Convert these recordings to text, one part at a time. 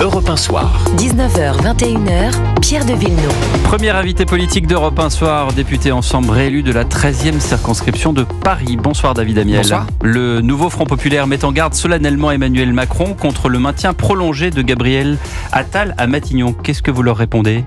Europe 1 Soir. 19h, 21h, Pierre de Villeneuve. Premier invité politique d'Europe 1 Soir, député ensemble réélu de la 13e circonscription de Paris. Bonsoir David Amiel. Bonsoir. Le nouveau Front Populaire met en garde solennellement Emmanuel Macron contre le maintien prolongé de Gabriel Attal à Matignon. Qu'est-ce que vous leur répondez ?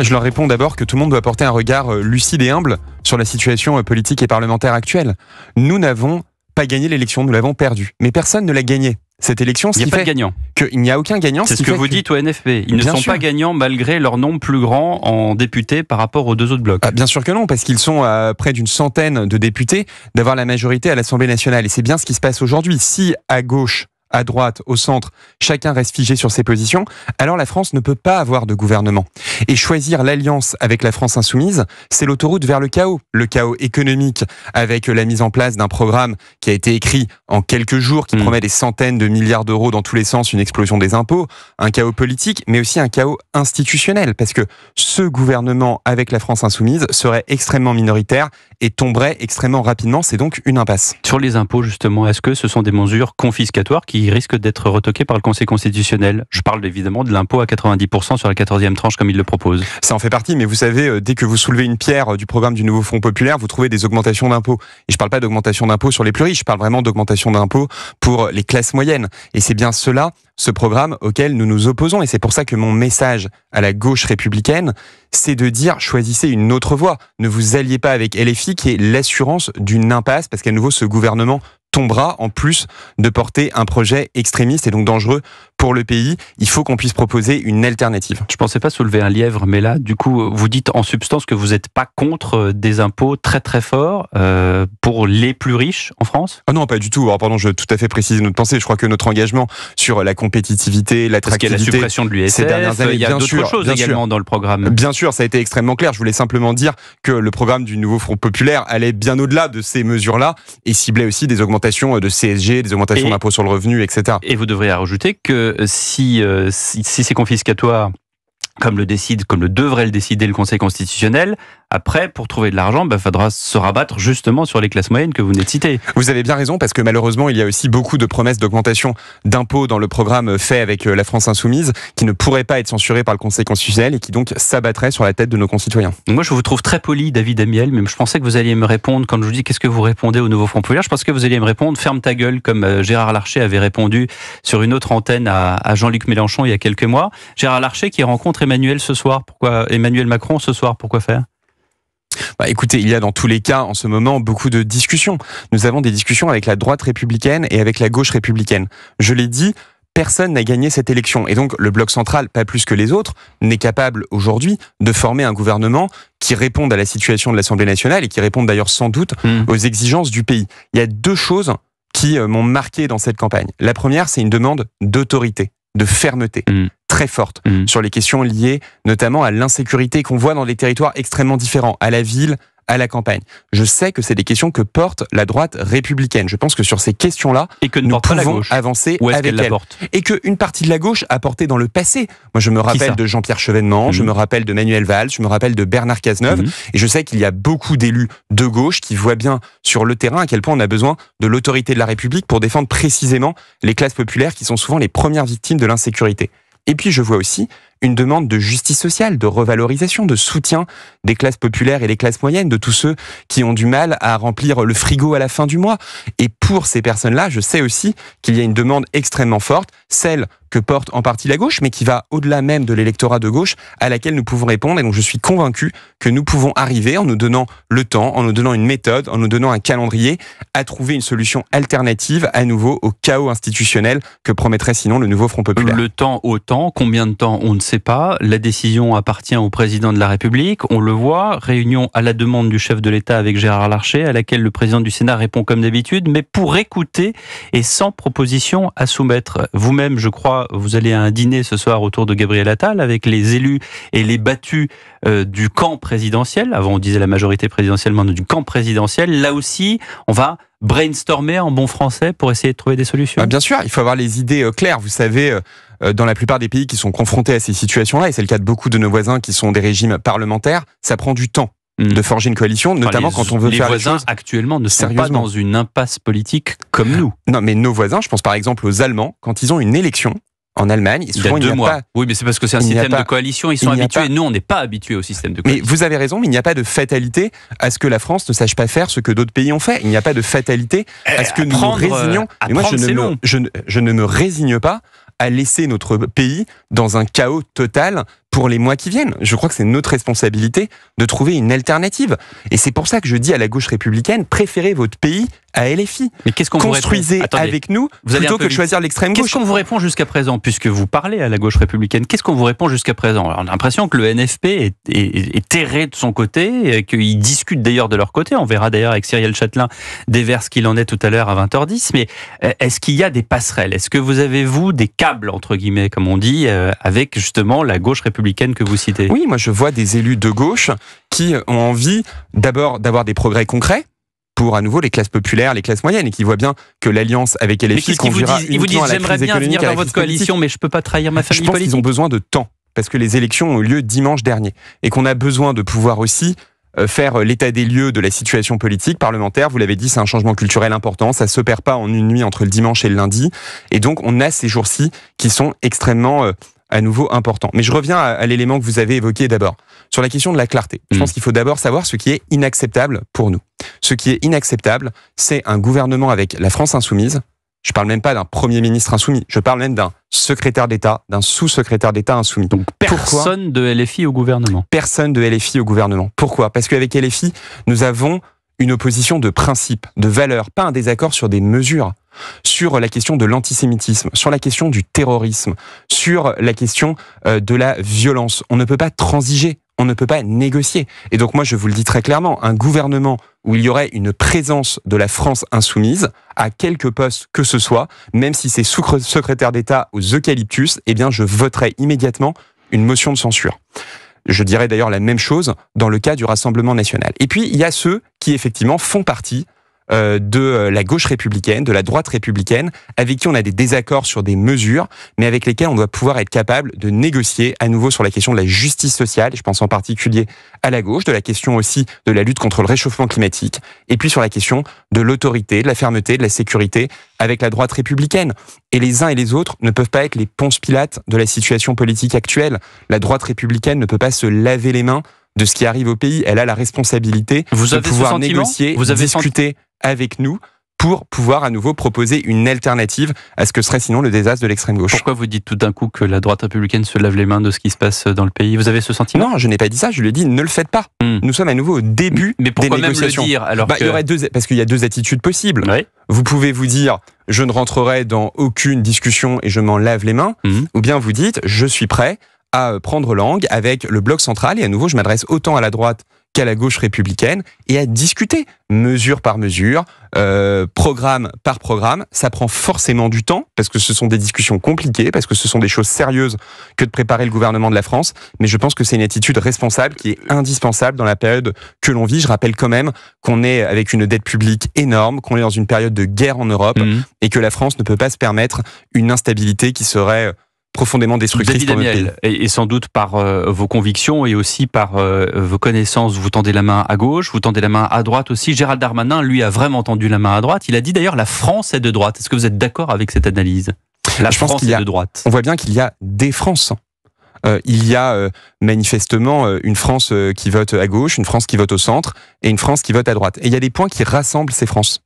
Je leur réponds d'abord que tout le monde doit porter un regard lucide et humble sur la situation politique et parlementaire actuelle. Nous n'avons pas gagné l'élection, nous l'avons perdue. Mais personne ne l'a gagnée. Cette élection, il n'y a pas de gagnant. Il n'y a aucun gagnant. C'est ce que vous dites au NFP. Ils ne sont pas gagnants malgré leur nombre plus grand en députés par rapport aux deux autres blocs. Bien sûr que non, parce qu'ils sont à près d'une centaine de députés d'avoir la majorité à l'Assemblée nationale. Et c'est bien ce qui se passe aujourd'hui. Si à gauche, à droite, au centre, chacun reste figé sur ses positions, alors la France ne peut pas avoir de gouvernement. Et choisir l'alliance avec la France insoumise, c'est l'autoroute vers le chaos. Le chaos économique, avec la mise en place d'un programme qui a été écrit en quelques jours, qui promet des centaines de milliards d'euros dans tous les sens, une explosion des impôts, un chaos politique, mais aussi un chaos institutionnel, parce que ce gouvernement avec la France insoumise serait extrêmement minoritaire et tomberait extrêmement rapidement. C'est donc une impasse. Sur les impôts, justement, est-ce que ce sont des mesures confiscatoires qui risquent d'être retoquées par le Conseil constitutionnel ? Je parle évidemment de l'impôt à 90% sur la 14e tranche comme il le propose. Ça en fait partie, mais vous savez, dès que vous soulevez une pierre du programme du nouveau Front Populaire, vous trouvez des augmentations d'impôts. Et je parle pas d'augmentation d'impôts sur les plus riches, je parle vraiment d'augmentation d'impôts pour les classes moyennes. Et c'est bien cela, ce programme auquel nous nous opposons. Et c'est pour ça que mon message à la gauche républicaine, c'est de dire choisissez une autre voie. Ne vous alliez pas avec LFI qui est l'assurance d'une impasse, parce qu'à nouveau ce gouvernement tombera en plus de porter un projet extrémiste et donc dangereux pour le pays. Il faut qu'on puisse proposer une alternative. Je pensais pas soulever un lièvre, mais là, du coup, vous dites en substance que vous n'êtes pas contre des impôts très très forts pour les plus riches en France ? Ah non, pas du tout. Alors pardon, je veux tout à fait préciser notre pensée. Je crois que notre engagement sur la compétitivité, l'attractivité, parce qu'il y a la suppression de l'USF, ces dernières années, il y a d'autres choses également dans le programme. Bien sûr, ça a été extrêmement clair. Je voulais simplement dire que le programme du nouveau Front Populaire allait bien au-delà de ces mesures-là et ciblait aussi des augmentations de CSG, des augmentations d'impôts sur le revenu, etc. Et vous devriez rajouter que si c'est confiscatoire, comme le devrait le décider le Conseil constitutionnel, après, pour trouver de l'argent, il faudra se rabattre justement sur les classes moyennes que vous venez de citer. Vous avez bien raison, parce que malheureusement, il y a aussi beaucoup de promesses d'augmentation d'impôts dans le programme fait avec la France insoumise, qui ne pourraient pas être censurées par le Conseil constitutionnel et qui donc s'abattraient sur la tête de nos concitoyens. Moi, je vous trouve très poli, David Amiel, mais je pensais que vous alliez me répondre, quand je vous dis qu'est-ce que vous répondez au nouveau Front Populaire, je pense que vous alliez me répondre ferme ta gueule, comme Gérard Larcher avait répondu sur une autre antenne à Jean-Luc Mélenchon il y a quelques mois. Gérard Larcher qui rencontre Emmanuel Macron ce soir, pourquoi faire ? Écoutez, il y a dans tous les cas, en ce moment, beaucoup de discussions. Nous avons des discussions avec la droite républicaine et avec la gauche républicaine. Je l'ai dit, personne n'a gagné cette élection. Et donc, le bloc central, pas plus que les autres, n'est capable aujourd'hui de former un gouvernement qui réponde à la situation de l'Assemblée nationale et qui réponde d'ailleurs sans doute aux exigences du pays. Il y a deux choses qui m'ont marqué dans cette campagne. La première, c'est une demande d'autorité, de fermeté. Très forte sur les questions liées notamment à l'insécurité qu'on voit dans des territoires extrêmement différents, à la ville, à la campagne. Je sais que c'est des questions que porte la droite républicaine. Je pense que sur ces questions-là, nous pouvons avancer avec elle. Et qu'une partie de la gauche a porté dans le passé. Moi, je me rappelle de Jean-Pierre Chevènement, je me rappelle de Manuel Valls, je me rappelle de Bernard Cazeneuve. Et je sais qu'il y a beaucoup d'élus de gauche qui voient bien sur le terrain à quel point on a besoin de l'autorité de la République pour défendre précisément les classes populaires qui sont souvent les premières victimes de l'insécurité. Et puis je vois aussi une demande de justice sociale, de revalorisation, de soutien des classes populaires et des classes moyennes, de tous ceux qui ont du mal à remplir le frigo à la fin du mois. Et pour ces personnes-là, je sais aussi qu'il y a une demande extrêmement forte, celle que porte en partie la gauche, mais qui va au-delà même de l'électorat de gauche, à laquelle nous pouvons répondre. Et donc je suis convaincu que nous pouvons arriver, en nous donnant le temps, en nous donnant une méthode, en nous donnant un calendrier, à trouver une solution alternative à nouveau au chaos institutionnel que promettrait sinon le nouveau Front Populaire. Le temps au temps, combien de temps on ne sait pas. La décision appartient au président de la République. On le voit, réunion à la demande du chef de l'État avec Gérard Larcher, à laquelle le président du Sénat répond comme d'habitude, mais pour écouter et sans proposition à soumettre. Vous-même, je crois, vous allez à un dîner ce soir autour de Gabriel Attal avec les élus et les battus du camp présidentiel. Avant, on disait la majorité présidentielle, maintenant du camp présidentiel. Là aussi, on va brainstormer en bon français pour essayer de trouver des solutions. Bien sûr, il faut avoir les idées claires. Vous savez, dans la plupart des pays qui sont confrontés à ces situations-là, et c'est le cas de beaucoup de nos voisins qui sont des régimes parlementaires, ça prend du temps de forger une coalition, notamment quand on veut faire les choses. Les voisins actuellement ne sont pas dans une impasse politique comme nous. Non, mais nos voisins, je pense par exemple aux Allemands, quand ils ont une élection, en Allemagne. Et souvent, il y a 2 mois. Pas, oui, mais c'est parce que c'est un système de coalition, ils sont habitués. Nous, on n'est pas habitués au système de coalition. Mais vous avez raison, mais il n'y a pas de fatalité à ce que la France ne sache pas faire ce que d'autres pays ont fait. Il n'y a pas de fatalité à ce que nous nous résignions. Et moi, je ne me résigne pas à laisser notre pays dans un chaos total pour les mois qui viennent. Je crois que c'est notre responsabilité de trouver une alternative. Et c'est pour ça que je dis à la gauche républicaine, préférez votre pays à LFI. Mais qu'est-ce qu'on Construisez vous répond avec nous plutôt que de choisir l'extrême gauche. Qu'est-ce qu'on vous répond jusqu'à présent, puisque vous parlez à la gauche républicaine? Qu'est-ce qu'on vous répond jusqu'à présent? Alors, on a l'impression que le NFP est terré de son côté, qu'ils discutent d'ailleurs de leur côté. On verra d'ailleurs avec Cyrielle Châtelain des Verts ce qu'il en est tout à l'heure à 20h10. Mais est-ce qu'il y a des passerelles? Est-ce que vous avez, vous, des câbles, entre guillemets, comme on dit, avec justement la gauche républicaine que vous citez? Oui, moi je vois des élus de gauche qui ont envie d'abord d'avoir des progrès concrets pour à nouveau les classes populaires, les classes moyennes, et qui voient bien que l'alliance avec LFI conduira uniquement à la crise économique, j'aimerais bien venir dans votre coalition, mais je peux pas trahir ma famille politique. Je pense qu'ils ont besoin de temps, parce que les élections ont eu lieu dimanche dernier, et qu'on a besoin de pouvoir aussi faire l'état des lieux de la situation politique parlementaire. Vous l'avez dit, c'est un changement culturel important, ça se perd pas en une nuit entre le dimanche et le lundi, et donc on a ces jours-ci qui sont extrêmement à nouveau importants. Mais je reviens à l'élément que vous avez évoqué d'abord, sur la question de la clarté. Je pense qu'il faut d'abord savoir ce qui est inacceptable pour nous. Ce qui est inacceptable, c'est un gouvernement avec la France insoumise. Je parle même pas d'un Premier ministre insoumis, je parle même d'un secrétaire d'État, d'un sous-secrétaire d'État insoumis. Donc personne de LFI au gouvernement. Personne de LFI au gouvernement. Pourquoi? Parce qu'avec LFI, nous avons une opposition de principe, de valeur, pas un désaccord sur des mesures, sur la question de l'antisémitisme, sur la question du terrorisme, sur la question de la violence. On ne peut pas transiger, on ne peut pas négocier. Et donc moi, je vous le dis très clairement, un gouvernement où il y aurait une présence de la France insoumise, à quelque poste que ce soit, même si c'est sous-secrétaire d'État aux eucalyptus, eh bien je voterai immédiatement une motion de censure. Je dirais d'ailleurs la même chose dans le cas du Rassemblement national. Et puis, il y a ceux qui, effectivement, font partie de la gauche républicaine, de la droite républicaine, avec qui on a des désaccords sur des mesures, mais avec lesquels on doit pouvoir être capable de négocier à nouveau sur la question de la justice sociale, et je pense en particulier à la gauche, de la question aussi de la lutte contre le réchauffement climatique, et puis sur la question de l'autorité, de la fermeté, de la sécurité avec la droite républicaine. Et les uns et les autres ne peuvent pas être les Ponce Pilate de la situation politique actuelle. La droite républicaine ne peut pas se laver les mains de ce qui arrive au pays. Elle a la responsabilité de pouvoir négocier, discuter avec nous pour pouvoir à nouveau proposer une alternative à ce que serait sinon le désastre de l'extrême gauche. Pourquoi vous dites tout d'un coup que la droite républicaine se lave les mains de ce qui se passe dans le pays? Vous avez ce sentiment? Non, je n'ai pas dit ça, je lui ai dit ne le faites pas. Nous sommes à nouveau au début des négociations. Mais pourquoi même le dire alors il y aurait parce qu'il y a deux attitudes possibles. Oui. Vous pouvez vous dire je ne rentrerai dans aucune discussion et je m'en lave les mains, ou bien vous dites je suis prêt à prendre langue avec le bloc central, et à nouveau je m'adresse autant à la droite qu'à la gauche républicaine, et à discuter mesure par mesure, programme par programme. Ça prend forcément du temps, parce que ce sont des discussions compliquées, parce que ce sont des choses sérieuses que de préparer le gouvernement de la France, mais je pense que c'est une attitude responsable qui est indispensable dans la période que l'on vit. Je rappelle quand même qu'on est avec une dette publique énorme, qu'on est dans une période de guerre en Europe, et que la France ne peut pas se permettre une instabilité qui serait profondément destructrice pour notre pays. Et sans doute par vos convictions et aussi par vos connaissances, vous tendez la main à gauche, vous tendez la main à droite aussi. Gérald Darmanin, lui, a vraiment tendu la main à droite. Il a dit d'ailleurs la France est de droite. Est-ce que vous êtes d'accord avec cette analyse? La France est de droite. On voit bien qu'il y a des Frances. Il y a manifestement une France qui vote à gauche, une France qui vote au centre et une France qui vote à droite. Et il y a des points qui rassemblent ces Frances.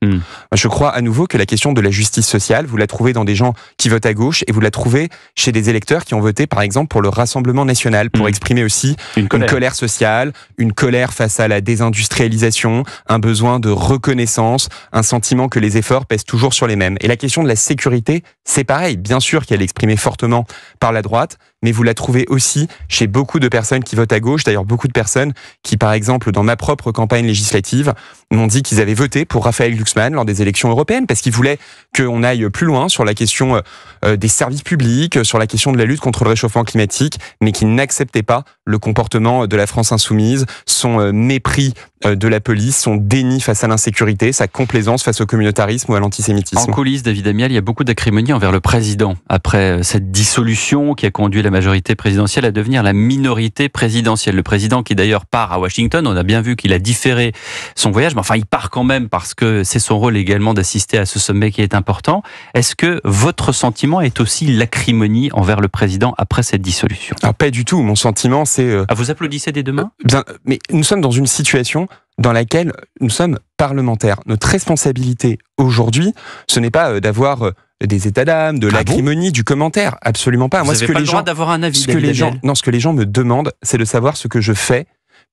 Je crois à nouveau que la question de la justice sociale, vous la trouvez dans des gens qui votent à gauche, et vous la trouvez chez des électeurs qui ont voté par exemple pour le Rassemblement national, pour exprimer aussi une colère sociale, une colère face à la désindustrialisation, un besoin de reconnaissance, un sentiment que les efforts pèsent toujours sur les mêmes. Et la question de la sécurité, c'est pareil. Bien sûr qu'elle est exprimée fortement par la droite, mais vous la trouvez aussi chez beaucoup de personnes qui votent à gauche. D'ailleurs, beaucoup de personnes qui, par exemple, dans ma propre campagne législative, m'ont dit qu'ils avaient voté pour Raphaël Glucksmann lors des élections européennes, parce qu'ils voulaient qu'on aille plus loin sur la question des services publics, sur la question de la lutte contre le réchauffement climatique, mais qu'ils n'acceptaient pas le comportement de la France insoumise, son mépris de la police, son déni face à l'insécurité, sa complaisance face au communautarisme ou à l'antisémitisme. En coulisses, David Amiel, il y a beaucoup d'acrimonie envers le président après cette dissolution qui a conduit la majorité présidentielle à devenir la minorité présidentielle. Le président qui d'ailleurs part à Washington, on a bien vu qu'il a différé son voyage, mais enfin il part quand même parce que c'est son rôle également d'assister à ce sommet qui est important. Est-ce que votre sentiment est aussi l'acrimonie envers le président après cette dissolution? Alors pas du tout, mon sentiment c'est... vous applaudissez des deux mains? Mais nous sommes dans une situation dans laquelle nous sommes parlementaires. Notre responsabilité aujourd'hui, ce n'est pas d'avoir des états d'âme, de l'acrimonie, du commentaire. Absolument pas. Vous n'avez pas le droit d'avoir un avis, ce que les gens me demandent, c'est de savoir ce que je fais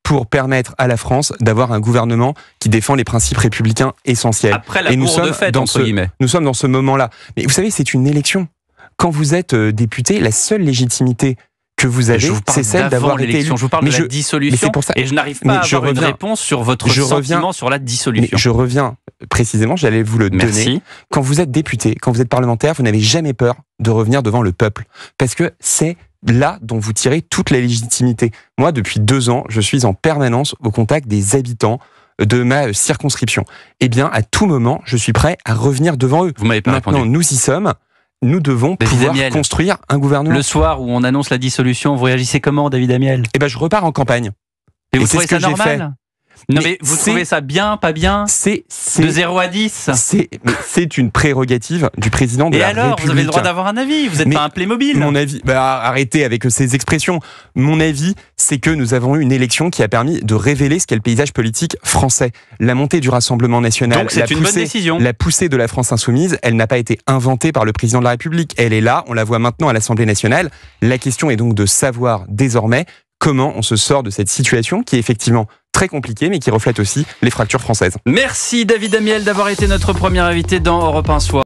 pour permettre à la France d'avoir un gouvernement qui défend les principes républicains essentiels. Après la cour de fête, entre guillemets. Nous sommes dans ce moment-là. Mais vous savez, c'est une élection. Quand vous êtes député, la seule légitimité que vous avez, c'est celle d'avoir été élu. Je vous parle de la dissolution et je n'arrive pas à avoir une réponse sur votre sentiment sur la dissolution. Mais je reviens précisément, j'allais vous le donner. Quand vous êtes député, quand vous êtes parlementaire, vous n'avez jamais peur de revenir devant le peuple. Parce que c'est là dont vous tirez toute la légitimité. Moi, depuis 2 ans, je suis en permanence au contact des habitants de ma circonscription. Eh bien, à tout moment, je suis prêt à revenir devant eux. Vous m'avez pas répondu. Maintenant, nous y sommes. Nous devons pouvoir construire un gouvernement. Le soir où on annonce la dissolution, vous réagissez comment, David Amiel? Eh ben, je repars en campagne. Et vous trouvez ça normal? Non, mais vous trouvez ça bien, pas bien? De 0 à 10? C'est une prérogative du président de la République. Et alors, vous avez le droit d'avoir un avis, vous n'êtes pas un Playmobil. Mon avis, arrêtez avec ces expressions. Mon avis, c'est que nous avons eu une élection qui a permis de révéler ce qu'est le paysage politique français. La montée du Rassemblement national, donc c'est une bonne décision. La poussée de la France insoumise, elle n'a pas été inventée par le président de la République. Elle est là, on la voit maintenant à l'Assemblée nationale. La question est donc de savoir désormais comment on se sort de cette situation qui est effectivement très compliquée, mais qui reflète aussi les fractures françaises. Merci David Amiel d'avoir été notre premier invité dans Europe 1 Soir.